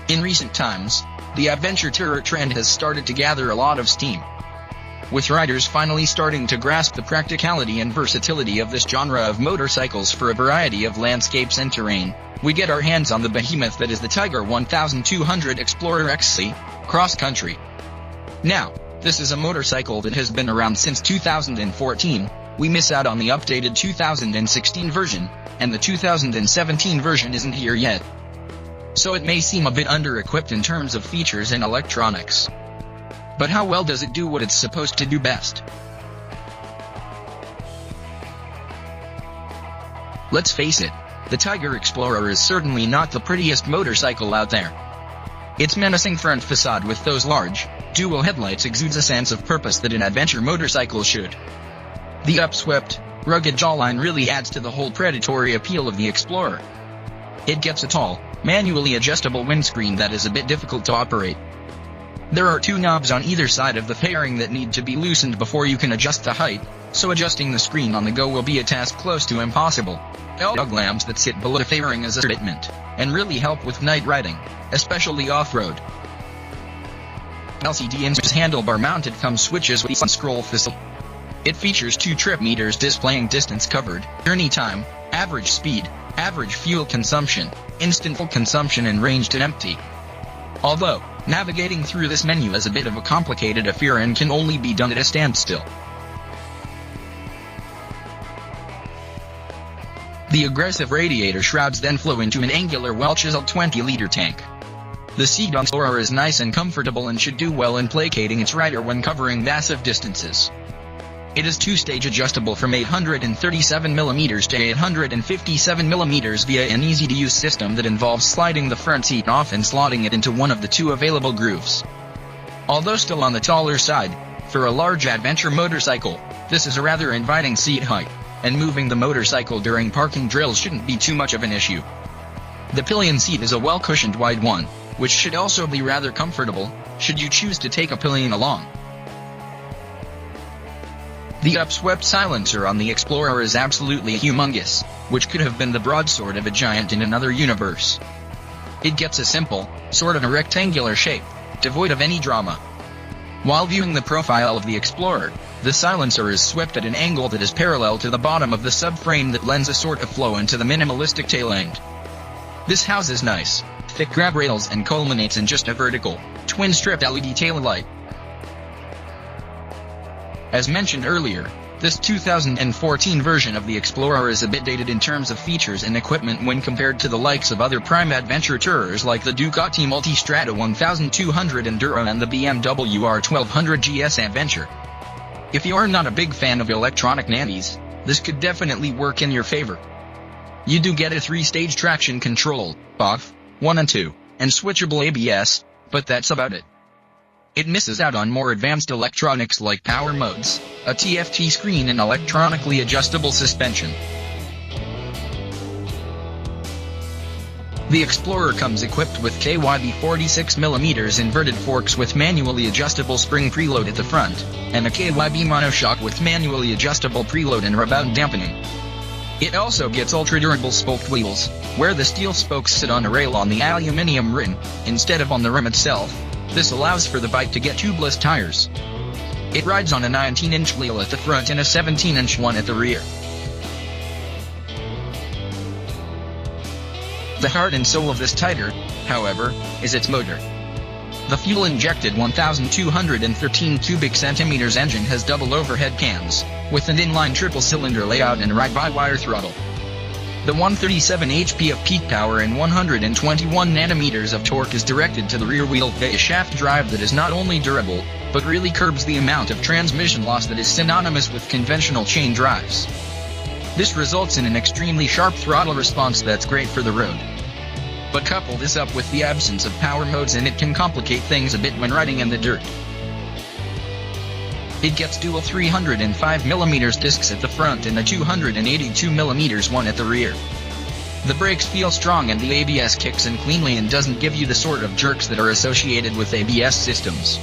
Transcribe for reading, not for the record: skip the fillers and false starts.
In recent times, the adventure tourer trend has started to gather a lot of steam, with riders finally starting to grasp the practicality and versatility of this genre of motorcycles for a variety of landscapes and terrain. We get our hands on the behemoth that is the Tiger 1200 Explorer XC Cross Country. Now, this is a motorcycle that has been around since 2014. We miss out on the updated 2016 version, and the 2017 version isn't here yet. So it may seem a bit under-equipped in terms of features and electronics. But how well does it do what it's supposed to do best? Let's face it, the Tiger Explorer is certainly not the prettiest motorcycle out there. Its menacing front facade with those large, dual headlights exudes a sense of purpose that an adventure motorcycle should. The upswept, rugged jawline really adds to the whole predatory appeal of the Explorer. It gets a tall, manually adjustable windscreen that is a bit difficult to operate. There are two knobs on either side of the fairing that need to be loosened before you can adjust the height, so adjusting the screen on the go will be a task close to impossible. LED lamps that sit below the fairing as a statement, and really help with night riding, especially off-road. LCD INS handlebar mounted thumb switches with scroll facility. It features 2 trip meters displaying distance covered, journey time, average speed, average fuel consumption, instant full consumption and range to empty. Although, navigating through this menu is a bit of a complicated affair and can only be done at a standstill. The aggressive radiator shrouds then flow into an angular well-chiseled 20-liter tank. The seat on Explorer is nice and comfortable and should do well in placating its rider when covering massive distances. It is 2-stage adjustable from 837mm to 857mm via an easy-to-use system that involves sliding the front seat off and slotting it into one of the 2 available grooves. Although still on the taller side, for a large adventure motorcycle, this is a rather inviting seat height, and moving the motorcycle during parking drills shouldn't be too much of an issue. The pillion seat is a well-cushioned wide one, which should also be rather comfortable, should you choose to take a pillion along. The upswept silencer on the Explorer is absolutely humongous, which could have been the broadsword of a giant in another universe. It gets a simple, sort of a rectangular shape, devoid of any drama. While viewing the profile of the Explorer, the silencer is swept at an angle that is parallel to the bottom of the subframe that lends a sort of flow into the minimalistic tail end. This houses nice, thick grab rails and culminates in just a vertical, twin-strip LED tail light. As mentioned earlier, this 2014 version of the Explorer is a bit dated in terms of features and equipment when compared to the likes of other prime adventure tourers like the Ducati Multistrada 1200 Enduro and the BMW R1200 GS Adventure. If you are not a big fan of electronic nannies, this could definitely work in your favor. You do get a 3-stage traction control, off, 1 and 2, and switchable ABS, but that's about it. It misses out on more advanced electronics like power modes, a TFT screen and electronically adjustable suspension. The Explorer comes equipped with KYB 46mm inverted forks with manually adjustable spring preload at the front, and a KYB monoshock with manually adjustable preload and rebound dampening. It also gets ultra-durable spoked wheels, where the steel spokes sit on a rail on the aluminium rim, instead of on the rim itself. This allows for the bike to get tubeless tires. It rides on a 19-inch wheel at the front and a 17-inch one at the rear. The heart and soul of this Tiger, however, is its motor. The fuel-injected 1,213 cubic centimeters engine has double overhead cams, with an inline triple-cylinder layout and ride-by-wire throttle. The 137 HP of peak power and 121 nanometers of torque is directed to the rear wheel via shaft drive that is not only durable, but really curbs the amount of transmission loss that is synonymous with conventional chain drives. This results in an extremely sharp throttle response that's great for the road. But couple this up with the absence of power modes and it can complicate things a bit when riding in the dirt. It gets dual 305mm discs at the front and a 282mm one at the rear. The brakes feel strong and the ABS kicks in cleanly and doesn't give you the sort of jerks that are associated with ABS systems.